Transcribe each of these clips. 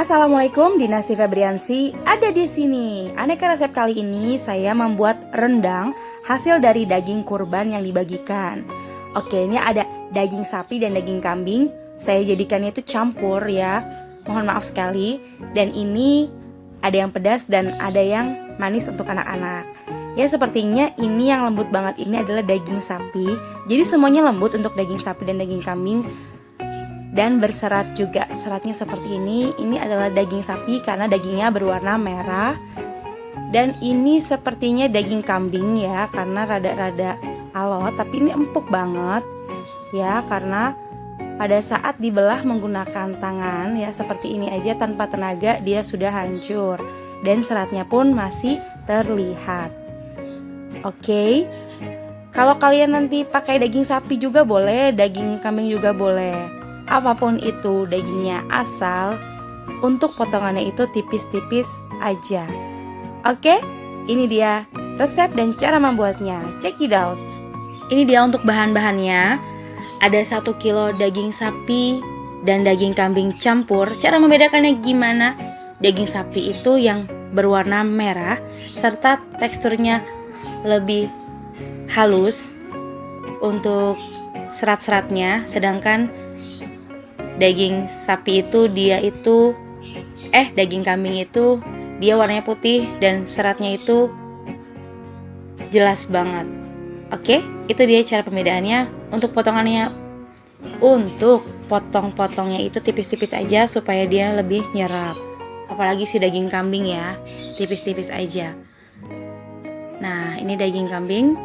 Assalamualaikum, Dinasti Febriansi ada di sini. Aneka resep kali ini saya membuat rendang hasil dari daging kurban yang dibagikan. Oke, ini ada daging sapi dan daging kambing. Saya jadikannya itu campur ya. Mohon maaf sekali. Dan ini ada yang pedas dan ada yang manis untuk anak-anak. Ya sepertinya ini yang lembut banget ini adalah daging sapi. Jadi semuanya lembut untuk daging sapi dan daging kambing. Dan berserat juga, seratnya seperti ini. Ini adalah daging sapi karena dagingnya berwarna merah. Dan ini sepertinya daging kambing ya, karena rada-rada alot, tapi ini empuk banget ya, karena pada saat dibelah menggunakan tangan ya seperti ini aja tanpa tenaga dia sudah hancur. Dan seratnya pun masih terlihat. Oke. Kalau kalian nanti pakai daging sapi juga boleh, daging kambing juga boleh. Apapun itu dagingnya, asal untuk potongannya itu tipis-tipis aja. Oke, ini dia resep dan cara membuatnya. Check it out. Ini dia untuk bahan-bahannya. Ada 1 kilo daging sapi dan daging kambing campur. Cara membedakannya gimana? Daging sapi itu yang berwarna merah serta teksturnya lebih halus untuk serat-seratnya, sedangkan daging sapi itu daging kambing itu dia warnanya putih dan seratnya itu jelas banget. Oke, itu dia cara pembedaannya. Untuk potongannya, untuk potong-potongnya itu tipis-tipis aja supaya dia lebih nyerap. Apalagi si daging kambing ya, tipis-tipis aja. Nah, ini daging kambing.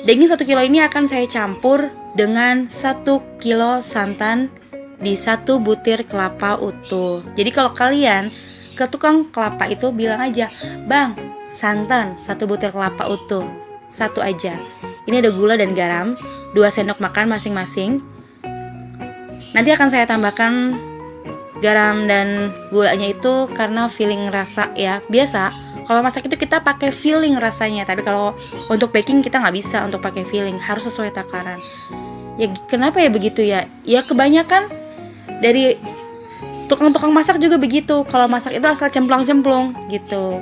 Daging 1 kilo ini akan saya campur dengan 1 kilo santan di 1 butir kelapa utuh. Jadi kalau kalian ke tukang kelapa itu bilang aja, "Bang, santan 1 butir kelapa utuh." 1 aja. Ini ada gula dan garam 2 sendok makan masing-masing. Nanti akan saya tambahkan garam dan gulanya itu karena feeling rasa ya. Biasa kalau masak itu kita pakai feeling rasanya, tapi kalau untuk baking kita nggak bisa untuk pakai feeling, harus sesuai takaran. Ya kenapa ya begitu ya? Ya kebanyakan dari tukang-tukang masak juga begitu. Kalau masak itu asal cemplung-cemplung gitu.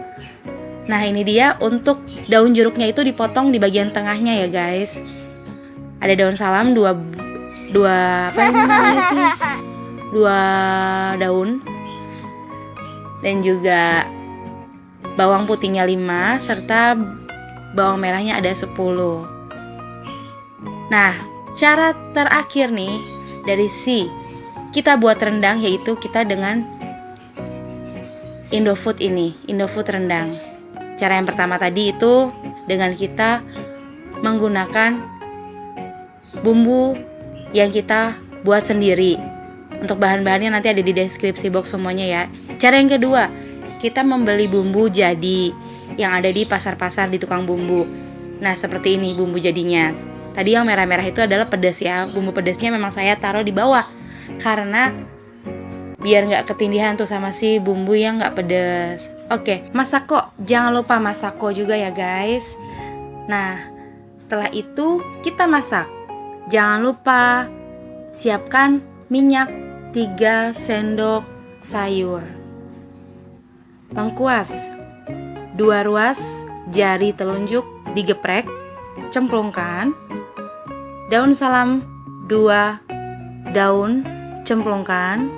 Nah ini dia untuk daun jeruknya itu dipotong di bagian tengahnya ya guys. Ada daun salam 2 daun. Dan juga bawang putihnya 5 serta bawang merahnya ada 10. Nah, cara terakhir nih dari kita buat rendang yaitu kita dengan Indofood ini, Indofood rendang. Cara yang pertama tadi itu dengan kita menggunakan bumbu yang kita buat sendiri. Untuk bahan-bahannya nanti ada di deskripsi box semuanya ya. Cara yang kedua, kita membeli bumbu jadi yang ada di pasar-pasar di tukang bumbu. Nah seperti ini bumbu jadinya. Tadi yang merah-merah itu adalah pedas ya. Bumbu pedasnya memang saya taruh di bawah karena biar gak ketindihan tuh sama si bumbu yang gak pedas. Oke, masako, jangan lupa masako juga ya guys. Nah setelah itu kita masak. Jangan lupa siapkan minyak 3 sendok sayur, lengkuas 2 ruas jari telunjuk digeprek, cemplungkan. Daun salam 2 daun, cemplungkan.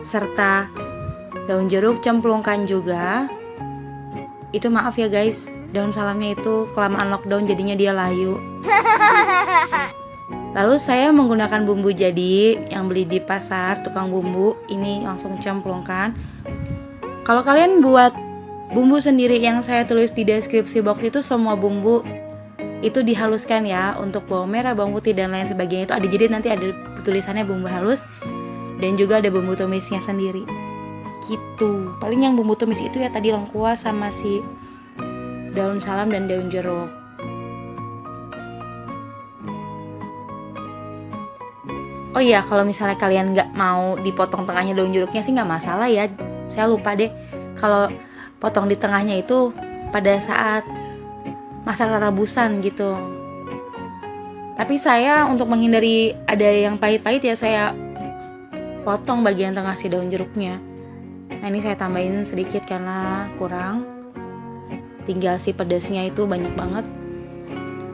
Serta daun jeruk cemplungkan juga. Itu maaf ya guys, daun salamnya itu kelamaan lockdown jadinya dia layu. Lalu saya menggunakan bumbu jadi yang beli di pasar tukang bumbu. Ini langsung cemplungkan. Kalau kalian buat bumbu sendiri yang saya tulis di deskripsi box itu semua bumbu itu dihaluskan ya. Untuk bawang merah, bawang putih dan lain sebagainya itu ada. Jadi nanti ada tulisannya bumbu halus dan juga ada bumbu tumisnya sendiri. Gitu. Paling yang bumbu tumis itu ya tadi lengkuas sama si daun salam dan daun jeruk. Oh iya, kalau misalnya kalian nggak mau dipotong tengahnya daun jeruknya sih nggak masalah ya. Saya lupa deh kalau potong di tengahnya itu pada saat masak rebusan gitu. Tapi saya untuk menghindari ada yang pahit-pahit ya saya potong bagian tengah si daun jeruknya. Nah ini saya tambahin sedikit karena kurang. Tinggal si pedasnya itu banyak banget.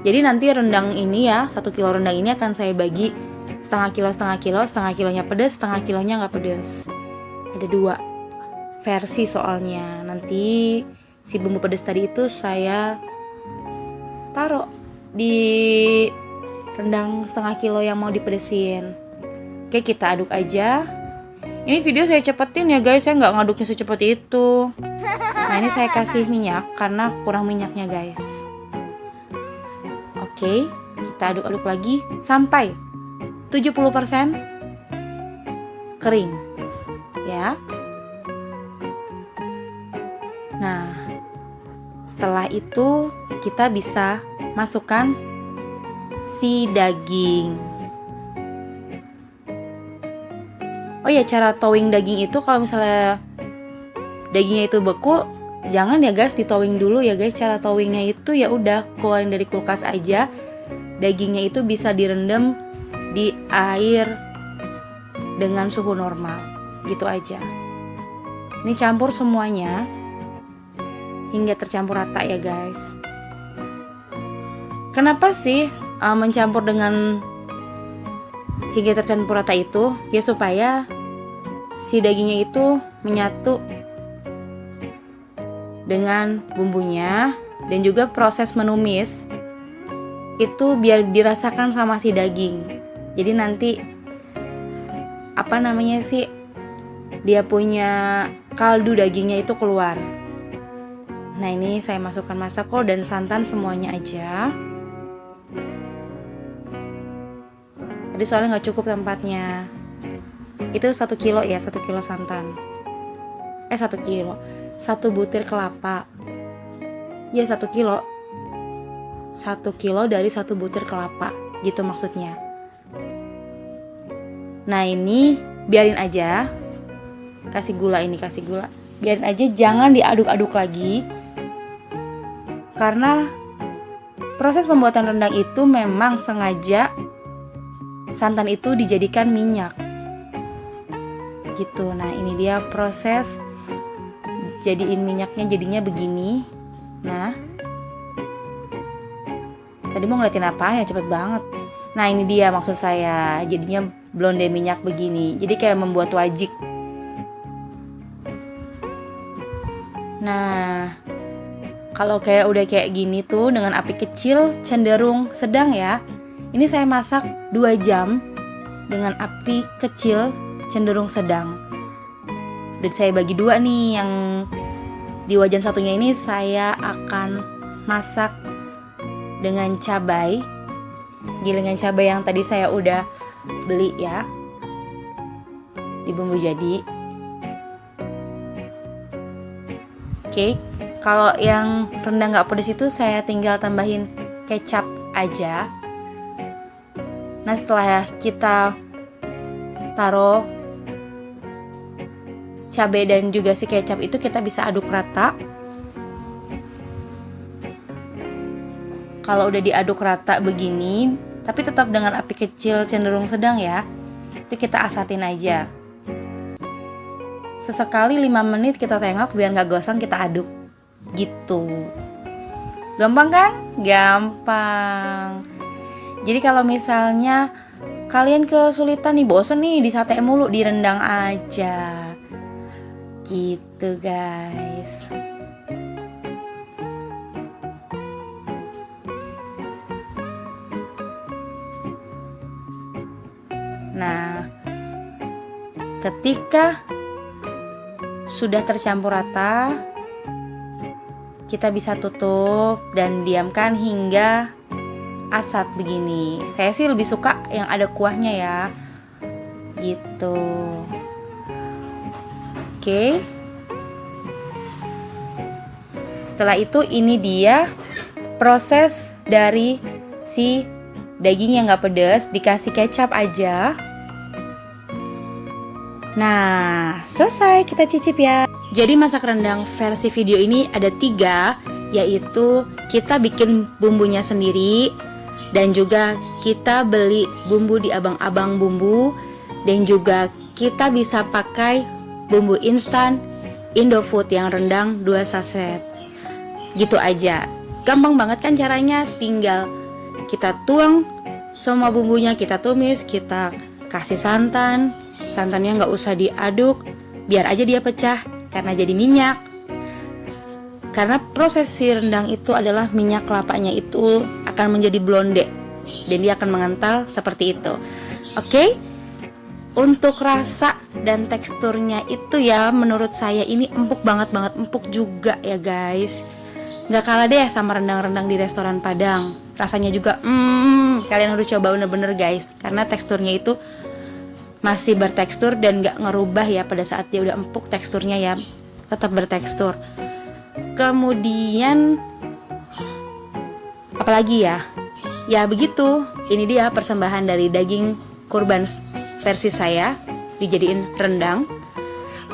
Jadi nanti rendang ini ya, 1 kilo rendang ini akan saya bagi setengah kilo, setengah kilonya pedas, setengah kilonya nggak pedas. Ada 2 versi soalnya. Nanti si bumbu pedas tadi itu saya taruh di rendang setengah kilo yang mau dipedesin. Oke, kita aduk aja. Ini video saya cepetin ya guys, saya nggak ngaduknya secepat itu. Nah ini saya kasih minyak karena kurang minyaknya guys. Oke, kita aduk-aduk lagi sampai 70% kering ya. Nah setelah itu kita bisa masukkan si daging. Oh ya, cara towing daging itu kalau misalnya dagingnya itu beku, jangan ya guys ditowing dulu ya guys. Cara towingnya itu ya udah keluarin dari kulkas aja. Dagingnya itu bisa direndam di air dengan suhu normal, gitu aja. Ini campur semuanya hingga tercampur rata ya guys. Kenapa sih mencampur dengan hingga tercampur rata itu? Ya supaya si dagingnya itu menyatu dengan bumbunya, dan juga proses menumis itu biar dirasakan sama si daging. Jadi nanti dia punya kaldu dagingnya itu keluar. Nah ini saya masukkan masako dan santan semuanya aja. Tadi soalnya nggak cukup tempatnya. Itu 1 kilo ya, 1 kilo santan. 1 kilo. 1 butir kelapa. Ya 1 kilo. 1 kilo dari 1 butir kelapa. Gitu maksudnya. Nah ini biarin aja. Kasih gula. Biarin aja, jangan diaduk-aduk lagi. Karena proses pembuatan rendang itu memang sengaja santan itu dijadikan minyak. Gitu. Nah ini dia proses jadiin minyaknya, jadinya begini. Nah tadi mau ngeliatin apa ya, cepet banget. Nah ini dia maksud saya, jadinya blonde minyak begini. Jadi kayak membuat wajik. Nah kalau udah kayak gini tuh dengan api kecil cenderung sedang ya. Ini saya masak 2 jam dengan api kecil cenderung sedang. Dan saya bagi 2 nih, yang di wajan satunya ini saya akan masak dengan cabai, gilingan cabai yang tadi saya udah beli ya di bumbu jadi. Oke, kalau yang rendang nggak pedas itu saya tinggal tambahin kecap aja. Nah setelah kita taruh cabai dan juga si kecap itu, kita bisa aduk rata. Kalau udah diaduk rata begini, tapi tetap dengan api kecil cenderung sedang ya, itu kita asatin aja. Sesekali 5 menit kita tengok biar gak gosong, kita aduk gitu. Gampang kan? Gampang. Jadi kalau misalnya kalian kesulitan nih, bosen nih di sate mulu, di rendang aja. Gitu guys. Nah, ketika sudah tercampur rata, kita bisa tutup dan diamkan hingga asat begini. Saya sih lebih suka yang ada kuahnya ya, gitu. Oke. Setelah itu ini dia proses dari si daging yang gak pedas, dikasih kecap aja. Nah, selesai, kita cicip ya. Jadi masak rendang versi video ini ada 3, yaitu kita bikin bumbunya sendiri, dan juga kita beli bumbu di abang-abang bumbu, dan juga kita bisa pakai bumbu instan Indofood yang rendang 2 saset. Gitu aja. Gampang banget kan caranya, tinggal kita tuang semua bumbunya, kita tumis, kita kasih santan. Santannya nggak usah diaduk, biar aja dia pecah karena jadi minyak. Karena proses si rendang itu adalah minyak kelapanya itu akan menjadi blonde dan dia akan mengental seperti itu. Oke? Untuk rasa dan teksturnya itu ya menurut saya ini empuk banget, empuk juga ya guys. Gak kalah deh sama rendang-rendang di restoran Padang. Rasanya juga kalian harus coba bener-bener guys, karena teksturnya itu masih bertekstur dan gak ngerubah ya. Pada saat dia udah empuk, teksturnya ya tetap bertekstur. Kemudian apalagi ya? Ya begitu. Ini dia persembahan dari daging kurban versi saya dijadiin rendang.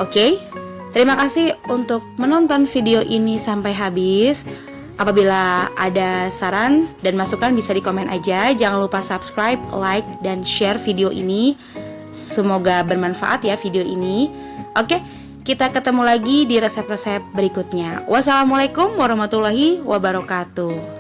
Oke. Terima kasih untuk menonton video ini sampai habis. Apabila ada saran dan masukan bisa di komen aja. Jangan lupa subscribe, like, dan share video ini. Semoga bermanfaat ya video ini. Oke, kita ketemu lagi di resep-resep berikutnya. Wassalamualaikum warahmatullahi wabarakatuh.